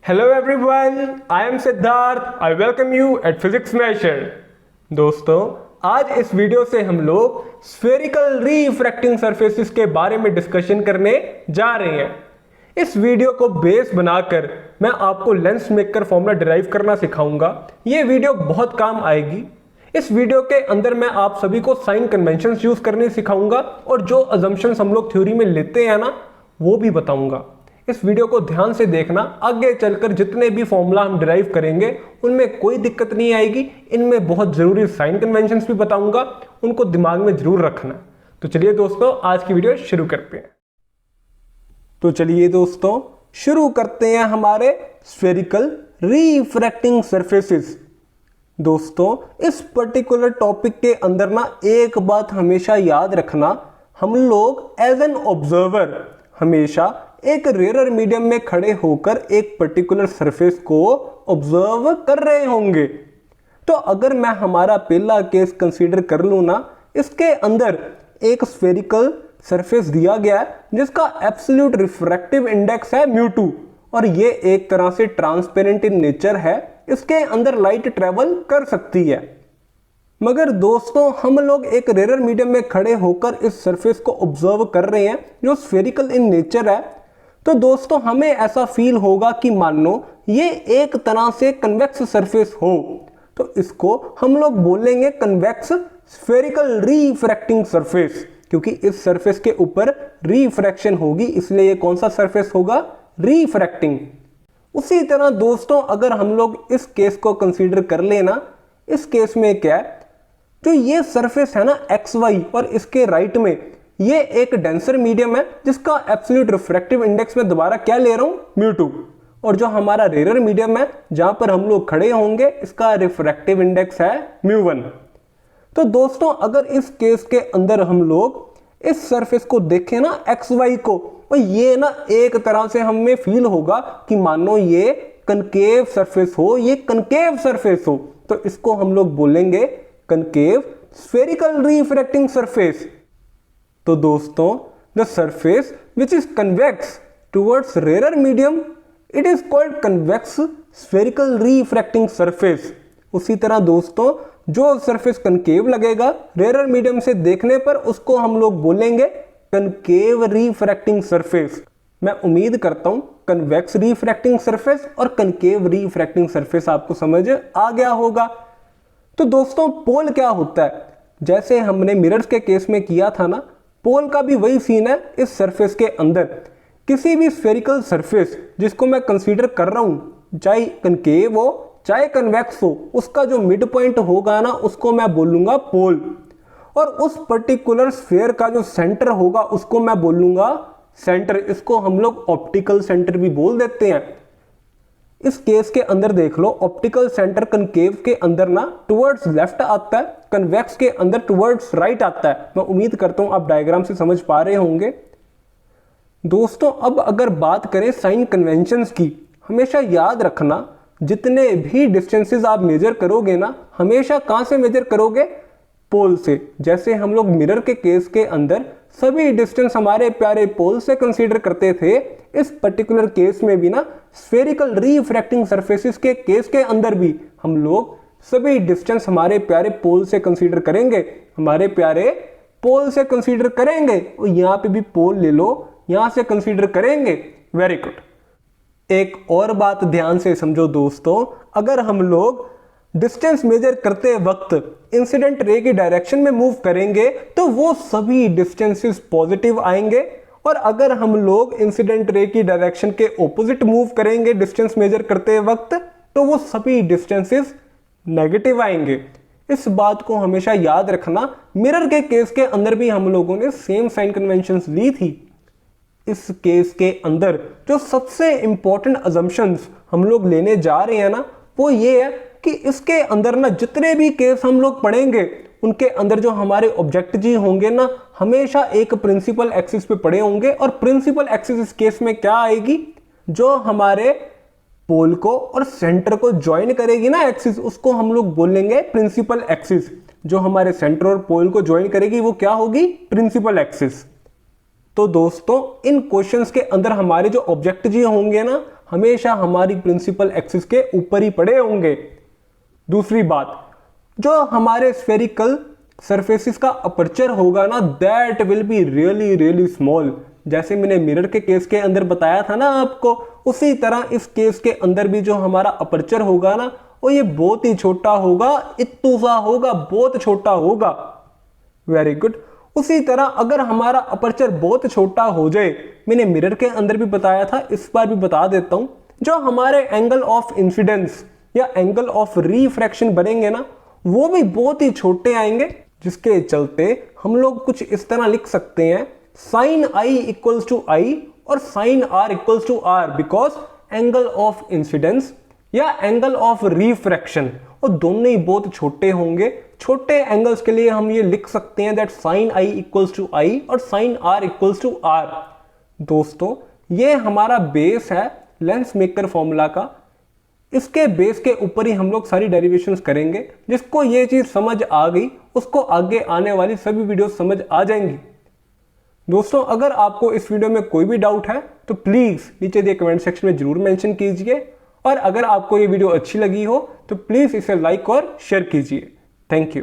Hello everyone, I am Siddharth. I welcome you at Physics Nation. दोस्तों, आज इस video से हम लोग स्फेरिकल रीफ्रैक्टिंग सरफेसेस के बारे में डिस्कशन करने जा रहे हैं। इस वीडियो को बेस बनाकर मैं आपको लेंस मेकर फॉर्मूला डिराइव करना सिखाऊंगा। ये वीडियो बहुत काम आएगी। इस वीडियो के अंदर मैं आप सभी को साइन कन्वेंशंस यूज करने सिखाऊंगा और जो अजम्पशंस हम लोग थ्योरी में लेते हैं ना, वो भी बताऊंगा। इस वीडियो को ध्यान से देखना, आगे चलकर जितने भी फॉर्मूला हम डिराइव करेंगे उनमें कोई दिक्कत नहीं आएगी। इनमें बहुत जरूरी साइन कन्वेंशंस भी बताऊंगा, उनको दिमाग में जरूर रखना। तो चलिए दोस्तों, आज की वीडियो शुरू करते हैं। तो चलिए दोस्तों, शुरू करते हैं हमारे स्फेरिकल रिफ्रैक्टिंग सरफेसेस। दोस्तों, इस पर्टिकुलर टॉपिक के अंदर ना एक बात हमेशा याद रखना, हम लोग एज एन ऑब्जर्वर हमेशा एक रेयर मीडियम में खड़े होकर एक पर्टिकुलर सरफेस को ऑब्जर्व कर रहे होंगे। तो अगर मैं हमारा पहला केस कंसीडर कर लूं ना, इसके अंदर एक स्फेरिकल सरफेस दिया गया है जिसका एब्सोल्यूट रिफ्रैक्टिव इंडेक्स है μ2 और ये एक तरह से ट्रांसपेरेंट इन नेचर है। इसके अंदर लाइट ट्रेवल कर सकती है। मगर दोस्तों, हम लोग एक रेयर मीडियम में खड़े होकर इस सरफेस को ऑब्जर्व कर रहे हैं जो स्फेरिकल इन नेचर है। तो दोस्तों, हमें ऐसा फील होगा कि मानो ये एक तरह से कन्वेक्स सरफेस हो। तो इसको हम लोग बोलेंगे कन्वेक्स स्फेरिकल रिफ्रैक्टिंग सरफेस, क्योंकि इस सरफेस के ऊपर रिफ्रैक्शन होगी, इसलिए ये कौन सा सरफेस होगा? रिफ्रैक्टिंग। उसी तरह दोस्तों, अगर हम लोग इस केस को कंसीडर कर लेना, इस केस में क्या है, जो ये सरफेस है ना XY और इसके राइट में ये एक डेंसर मीडियम है जिसका एब्सोल्यूट रिफ्रैक्टिव इंडेक्स में दोबारा क्या ले रहा हूं? μ2। और जो हमारा रेयर मीडियम है जहां पर हम लोग खड़े होंगे, इसका रिफ्रैक्टिव इंडेक्स है μ1। तो दोस्तों, अगर इस केस के अंदर हम लोग इस सरफेस को देखें ना XY को, तो ये ना एक तरह से हमें फील होगा कि मानो ये कनकेव सरफेस हो, ये कनकेव सरफेस हो। तो इसको हम लोग बोलेंगे कनकेव स्फेरिकल रिफ्रैक्टिंग सरफेस। तो दोस्तों, the surface which is convex towards rare medium, it is called convex spherical refracting surface. उसी तरह दोस्तों, जो सरफेस कनकेव लगेगा रेयर मीडियम से देखने पर, उसको हम लोग बोलेंगे कनकेव रिफ्रैक्टिंग सरफेस। मैं उम्मीद करता हूं कन्वेक्स रिफ्रैक्टिंग सरफेस और कनकेव रिफ्रैक्टिंग सरफेस आपको समझ आ गया होगा। तो दोस्तों, पोल क्या होता है? जैसे हमने मिरर्स के केस में किया था ना, पोल का भी वही सीन है। इस सरफेस के अंदर किसी भी स्फेरिकल सरफेस जिसको मैं कंसीडर कर रहा हूं, चाहे कनकेव हो चाहे कन्वेक्स हो, उसका जो मिड पॉइंट होगा ना, उसको मैं बोलूंगा पोल। और उस पर्टिकुलर स्फेयर का जो सेंटर होगा उसको मैं बोलूंगा सेंटर। इसको हम लोग ऑप्टिकल सेंटर भी बोल देते हैं। इस केस के अंदर देख लो, ऑप्टिकल सेंटर कनकेव के अंदर ना टुवर्ड्स लेफ्ट आता है, कन्वेक्स के अंदर टुवर्ड्स राइट आता है। मैं उम्मीद करता हूं आप डायग्राम से समझ पा रहे होंगे। दोस्तों, अब अगर बात करें साइन कन्वेंशंस की, हमेशा याद रखना जितने भी डिस्टेंसेस आप मेजर करोगे ना, हमेशा कहां से मेजर करोगे? पोल से। जैसे हम लोग मिरर के केस के अंदर सभी डिस्टेंस हमारे प्यारे पोल से कंसीडर करते थे, इस पर्टिकुलर केस में भी ना स्फेरिकल रिफ्रैक्टिंग सरफेसेस के केस के अंदर भी हम लोग सभी डिस्टेंस हमारे प्यारे पोल से कंसीडर करेंगे, हमारे प्यारे पोल से कंसीडर करेंगे। और यहां पे भी पोल ले लो, यहां से कंसीडर करेंगे। Very good. एक और बात ध्यान से समझो दोस्तों, अगर हम लोग डिस्टेंस मेजर करते वक्त इंसिडेंट रे की डायरेक्शन में मूव करेंगे तो वो सभी डिस्टेंसेस पॉजिटिव आएंगे, और अगर हम लोग इंसिडेंट रे की डायरेक्शन के ऑपोजिट मूव करेंगे डिस्टेंस मेजर करते वक्त, तो वो सभी डिस्टेंसेस नेगेटिव आएंगे। इस बात को हमेशा याद रखना। मिरर के केस के अंदर भी हम लोगों ने सेम साइन कन्वेंशंस ली थी। इस केस के अंदर जो सबसे इंपॉर्टेंट अजम्पशंस हम लोग लेने जा रहे हैं ना, वो ये है कि इसके अंदर ना जितने भी केस हम लोग पढ़ेंगे, उनके अंदर जो हमारे ऑब्जेक्टिव होंगे ना, हमेशा एक प्रिंसिपल एक्सिस पे पड़े होंगे। और प्रिंसिपल एक्सिस इस केस में क्या आएगी? जो हमारे पोल को और सेंटर को ज्वाइन करेगी ना एक्सिस, उसको हम लोग बोलेंगे प्रिंसिपल एक्सिस। जो हमारे सेंटर और पोल को ज्वाइन करेगी वो क्या होगी? Principal axis. तो दोस्तों इन क्वेश्चंस के अंदर हमारे जो ऑब्जेक्टिव होंगे ना, हमेशा हमारी प्रिंसिपल एक्सिस के ऊपर ही पड़े होंगे। दूसरी बात, जो हमारे स्फेरिकल सरफेसिस का अपर्चर होगा ना, that will be really really small. जैसे मैंने मिरर के केस के अंदर बताया था ना आपको, उसी तरह इस केस के अंदर भी जो हमारा अपर्चर होगा ना, वो ये बहुत ही छोटा होगा, इत्तू सा होगा, बहुत छोटा होगा। Very good. उसी तरह अगर हमारा अपर्चर बहुत छोटा हो जाए, मैंने मिरर के अंदर भी बताया था, इस बार भी बता देता हूं, जो हमारे एंगल ऑफ इंसिडेंस या एंगल ऑफ रिफ्रैक्शन बनेंगे ना, वो भी बहुत ही छोटे आएंगे, जिसके चलते हम लोग कुछ इस तरह लिख सकते हैं, साइन आई इक्वल्स टू आई और sine are equals to r, because angle of incidence या एंगल ऑफ रिफ्रैक्शन वो दोनों ही बहुत छोटे होंगे। छोटे एंगल्स के लिए हम ये लिख सकते हैं that sine I equals to आई और sine are equals to R. दोस्तों, ये हमारा बेस है लेंस मेकर फॉर्मूला का। इसके बेस के ऊपर ही हम लोग सारी डेरिवेशंस करेंगे। जिसको ये चीज समझ आ गई, उसको आगे आने वाली सभी वीडियो समझ आ जाएंगी। दोस्तों, अगर आपको इस वीडियो में कोई भी डाउट है तो प्लीज नीचे दिए कमेंट सेक्शन में जरूर मेंशन कीजिए, और अगर आपको ये वीडियो अच्छी लगी हो तो प्लीज इसे लाइक और शेयर कीजिए। Thank you.